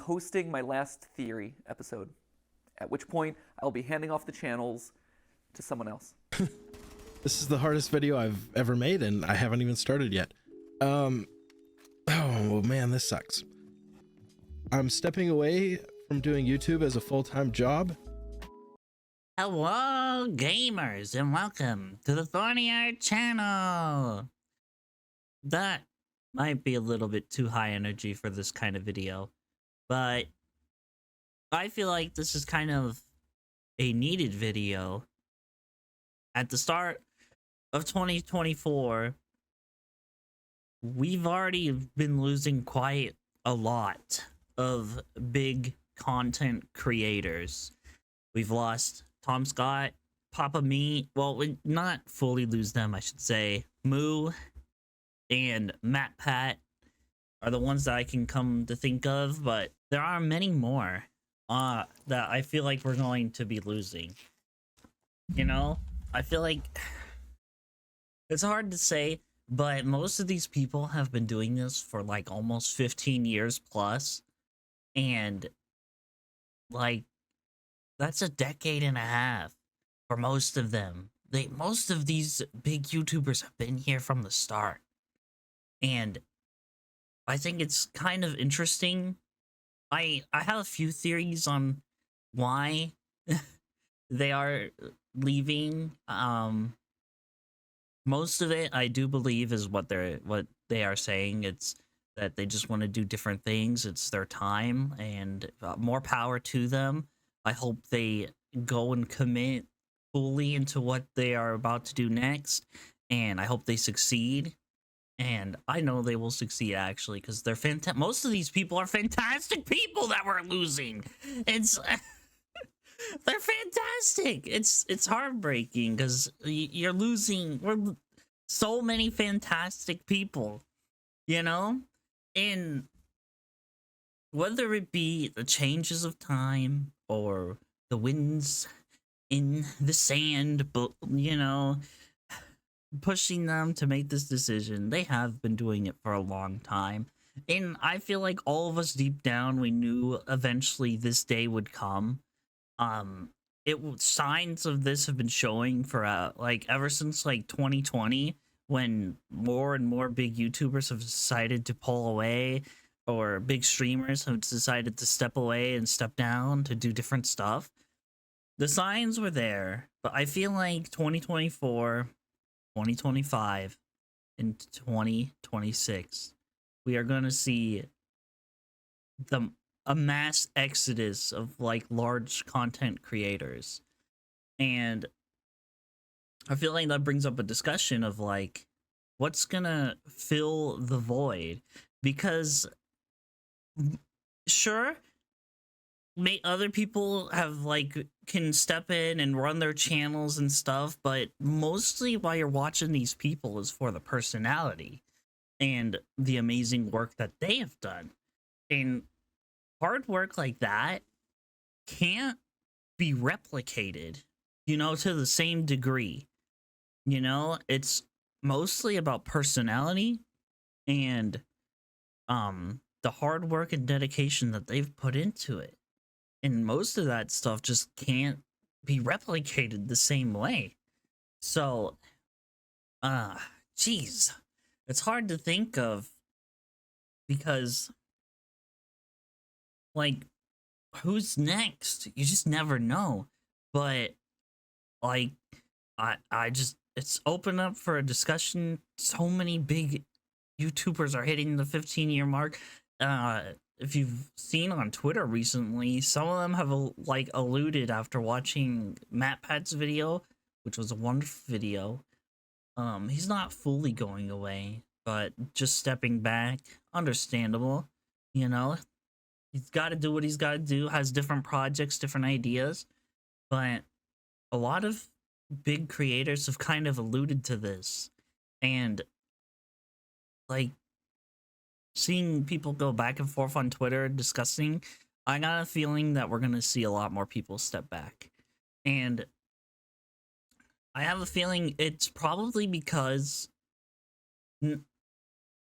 hosting my last theory episode, at which point I will be handing off the channels to someone else. This is the hardest video I've ever made, and I haven't even started yet. Oh man, this sucks. I'm stepping away from doing YouTube as a full-time job. Hello, gamers, and welcome to the Thornyard channel. That might be a little bit too high energy for this kind of video, but I feel like this is kind of a needed video. At the start of 2024, we've already been losing quite a lot of big content creators. We've lost Tom Scott, Papa Meat. Well, we not fully lose them, I should say. Moo and MatPat are the ones that I can come to think of, but there are many more that I feel like we're going to be losing. You know, I feel like it's hard to say, but most of these people have been doing this for like almost 15 years plus, and like that's a decade and a half for most of them. Most of these big YouTubers have been here from the start. And I think it's kind of interesting. I have a few theories on why they are leaving. Most of it I do believe is what they are saying. It's that they just want to do different things. It's their time, and more power to them. I hope they go and commit fully into what they are about to do next, and I hope they succeed. And I know they will succeed, actually, because they're fantastic. Most of these people are fantastic people that we're losing. It's they're fantastic. It's heartbreaking because you're losing so many fantastic people, you know? And whether it be the changes of time or the winds in the sand, but you know, pushing them to make this decision, they have been doing it for a long time. And I feel like all of us deep down, we knew eventually this day would come. Signs of this have been showing for like ever since like 2020, when more and more big YouTubers have decided to pull away, or big streamers have decided to step away and step down to do different stuff. The signs were there, but I feel like 2024, 2025, and 2026, we are going to see a mass exodus of like large content creators. And I feel like that brings up a discussion of like what's gonna fill the void, because sure, other people have like can step in and run their channels and stuff, but mostly why you're watching these people is for the personality and the amazing work that they have done. And hard work like that can't be replicated, you know, to the same degree. You know, it's mostly about personality and the hard work and dedication that they've put into it. And most of that stuff just can't be replicated the same way. So, geez, it's hard to think of, because like, who's next? You just never know. But like, I just, it's open up for a discussion. So many big YouTubers are hitting the 15-year mark. If you've seen on Twitter recently, some of them have like alluded after watching MatPat's video, which was a wonderful video. He's not fully going away, but just stepping back. Understandable, you know. He's got to do what he's got to do. Has different projects, different ideas, but a lot of big creators have kind of alluded to this, and like seeing people go back and forth on Twitter discussing, I got a feeling that we're gonna see a lot more people step back. And I have a feeling it's probably because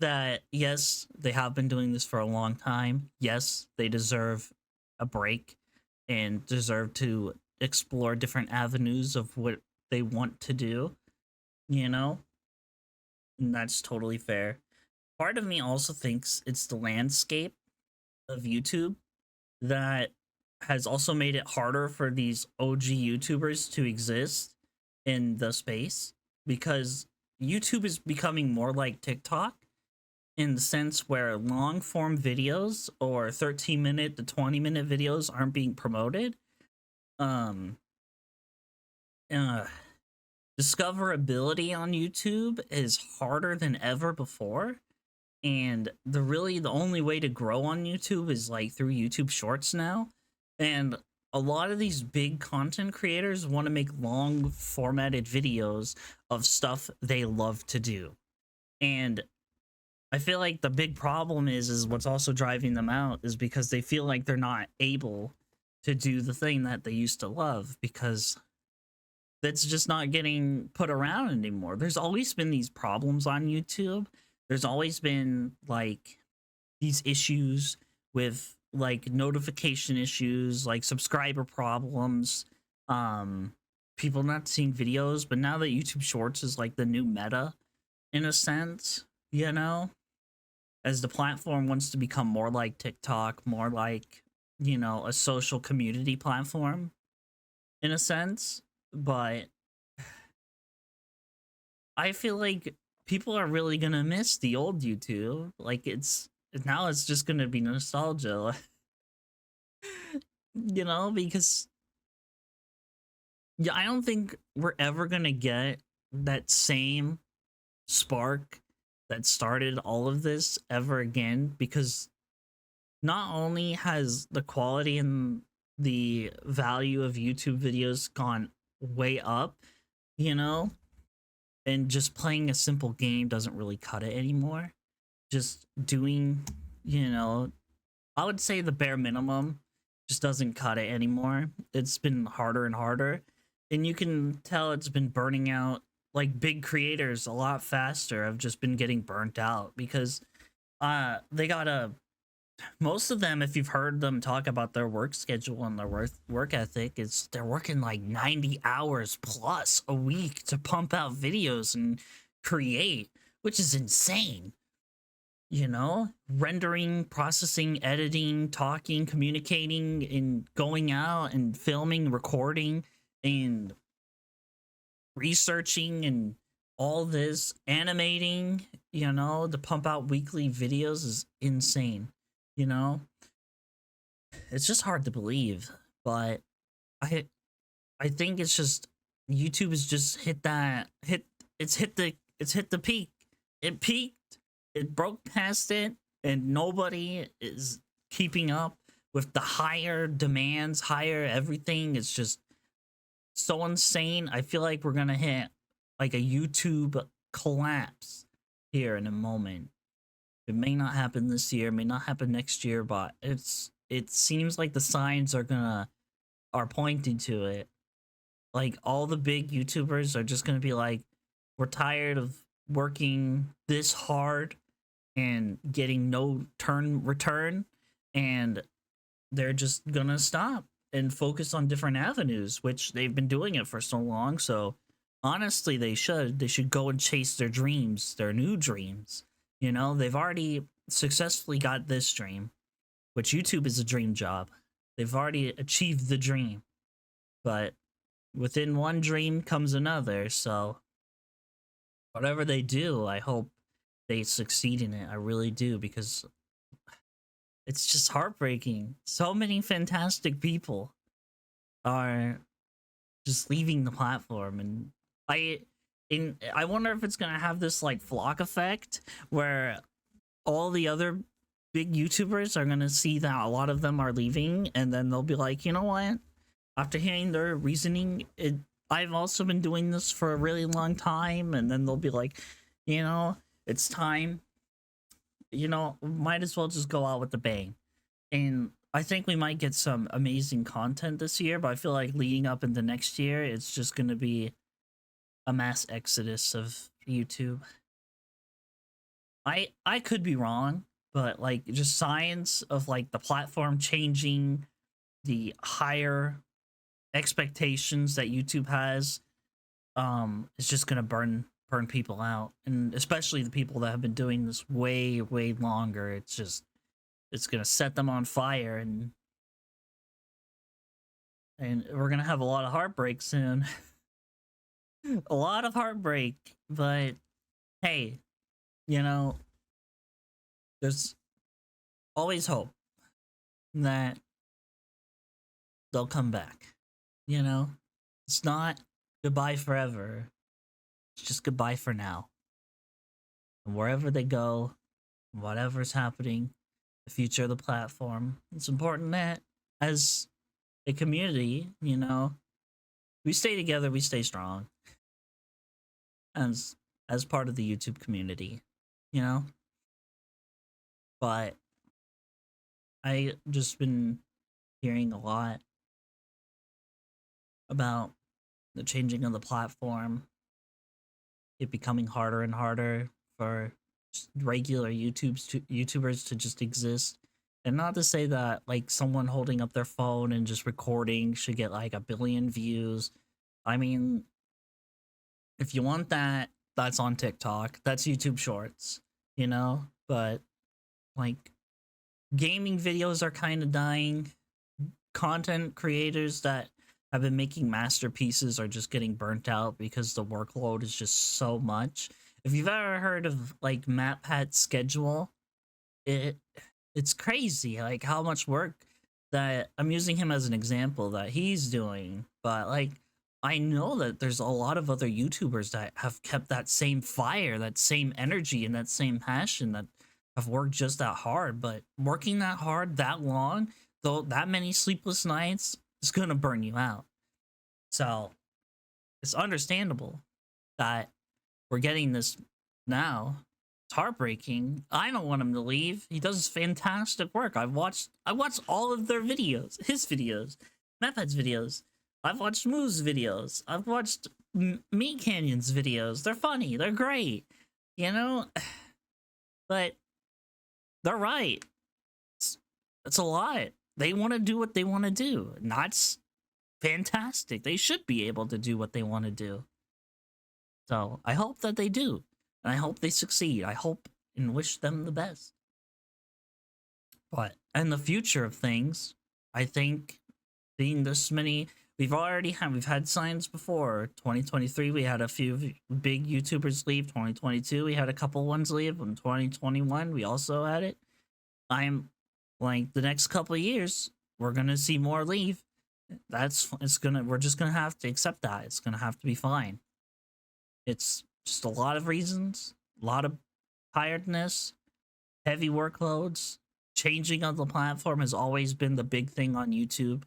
that yes, they have been doing this for a long time. Yes, they deserve a break and deserve to explore different avenues of what they want to do, you know? And that's totally fair. Part of me also thinks it's the landscape of YouTube that has also made it harder for these OG YouTubers to exist in the space, because YouTube is becoming more like TikTok in the sense where long form videos or 13-minute to 20-minute videos aren't being promoted. Um uh Discoverability on YouTube is harder than ever before, and the only way to grow on YouTube is like through YouTube Shorts now. And a lot of these big content creators want to make long formatted videos of stuff they love to do. And I feel like the big problem is what's also driving them out is because they feel like they're not able to do the thing that they used to love, because that's just not getting put around anymore. There's always been these problems on YouTube. There's always been like these issues with like notification issues, like subscriber problems, people not seeing videos. But now that YouTube Shorts is like the new meta in a sense, you know, as the platform wants to become more like TikTok, more like, you know, a social community platform in a sense. But I feel like people are really gonna miss the old YouTube. Like it's just gonna be nostalgia, you know, because yeah, I don't think we're ever gonna get that same spark that started all of this ever again, because not only has the quality and the value of YouTube videos gone way up, you know, and just playing a simple game doesn't really cut it anymore. Just doing, you know, I would say the bare minimum just doesn't cut it anymore. It's been harder and harder, and you can tell it's been burning out like big creators a lot faster. Have just been getting burnt out because they gotta, most of them, if you've heard them talk about their work schedule and their work ethic, is they're working like 90 hours plus a week to pump out videos and create, which is insane. You know, rendering, processing, editing, talking, communicating, and going out and filming, recording, and researching, and all this animating, you know, to pump out weekly videos is insane. You know, it's just hard to believe, but I think it's just YouTube has just hit the peak. It peaked, it broke past it, and nobody is keeping up with the higher demands, higher everything. It's just so insane. I feel like we're gonna hit like a YouTube collapse here in a moment. It may not happen this year, may not happen next year, but it seems like the signs are pointing to it. Like all the big YouTubers are just gonna be like, we're tired of working this hard and getting no return, and they're just gonna stop and focus on different avenues, which they've been doing it for so long. So honestly, they should go and chase their dreams, their new dreams. You know, they've already successfully got this dream, which YouTube is a dream job. They've already achieved the dream, but within one dream comes another. So whatever they do, I hope they succeed in it. I really do, because it's just heartbreaking. So many fantastic people are just leaving the platform, and I wonder if it's gonna have this like flock effect where all the other big YouTubers are gonna see that a lot of them are leaving, and then they'll be like, you know what? After hearing their reasoning, I've also been doing this for a really long time, and then they'll be like, you know, it's time. You know, might as well just go out with the bang. And I think we might get some amazing content this year, but I feel like leading up into next year, it's just gonna be a mass exodus of YouTube. I could be wrong, but like just signs of like the platform changing, the higher expectations that YouTube has, is just gonna burn people out, and especially the people that have been doing this way longer. It's gonna set them on fire, and we're gonna have a lot of heartbreak soon. A lot of heartbreak, but hey, you know, there's always hope that they'll come back. You know, it's not goodbye forever. It's just goodbye for now. And wherever they go, whatever's happening, the future of the platform, it's important that as a community, you know, we stay together, we stay strong. As part of the YouTube community, you know? But I just been hearing a lot about the changing of the platform, it becoming harder and harder for just regular YouTubers to just exist. And not to say that like someone holding up their phone and just recording should get like 1 billion views. I mean, if you want that, that's on TikTok. That's YouTube Shorts, you know? But like gaming videos are kind of dying. Content creators that have been making masterpieces are just getting burnt out because the workload is just so much. If you've ever heard of like MatPat's schedule, it's crazy like how much work that I'm using him as an example that he's doing. But like I know that there's a lot of other YouTubers that have kept that same fire, that same energy, and that same passion that have worked just that hard. But working that hard that long, though, that many sleepless nights, is gonna burn you out. So it's understandable that we're getting this now. It's heartbreaking. I don't want him to leave. He does fantastic work. I watched all of their videos, his videos, MatPat's videos. I've watched Moo's videos. I've watched Meat Canyon's videos. They're funny. They're great. You know? But they're right. It's a lot. They want to do what they want to do. And that's fantastic. They should be able to do what they want to do. So I hope that they do. And I hope they succeed. I hope and wish them the best. But in the future of things, I think seeing this many... We've had signs before. 2023, we had a few big YouTubers leave. 2022, we had a couple ones leave. In 2021, we also had it. I'm like the next couple of years, we're gonna see more leave. We're just gonna have to accept that. It's gonna have to be fine. It's just a lot of reasons, a lot of tiredness, heavy workloads. Changing of the platform has always been the big thing on YouTube.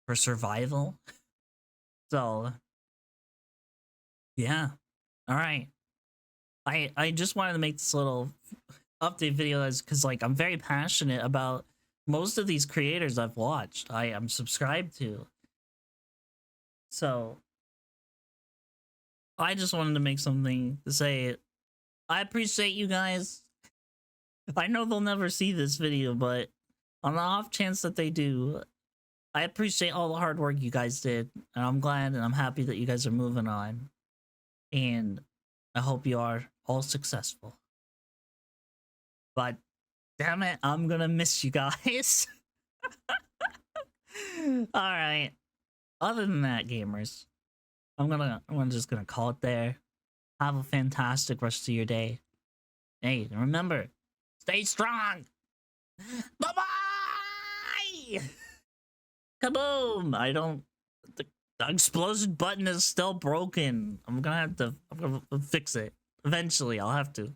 For survival. So yeah, all right. I just wanted to make this little update video because like I'm very passionate about most of these creators I've watched. I am subscribed to. So I just wanted to make something to say. I appreciate you guys. I know they'll never see this video, but on the off chance that they do, I appreciate all the hard work you guys did, and I'm glad and I'm happy that you guys are moving on. And I hope you are all successful. But damn it, I'm gonna miss you guys. Alright. Other than that, gamers, I'm just gonna call it there. Have a fantastic rest of your day. Hey, remember, stay strong. Bye-bye! Kaboom! The explosion button is still broken. I'm gonna fix it. Eventually, I'll have to.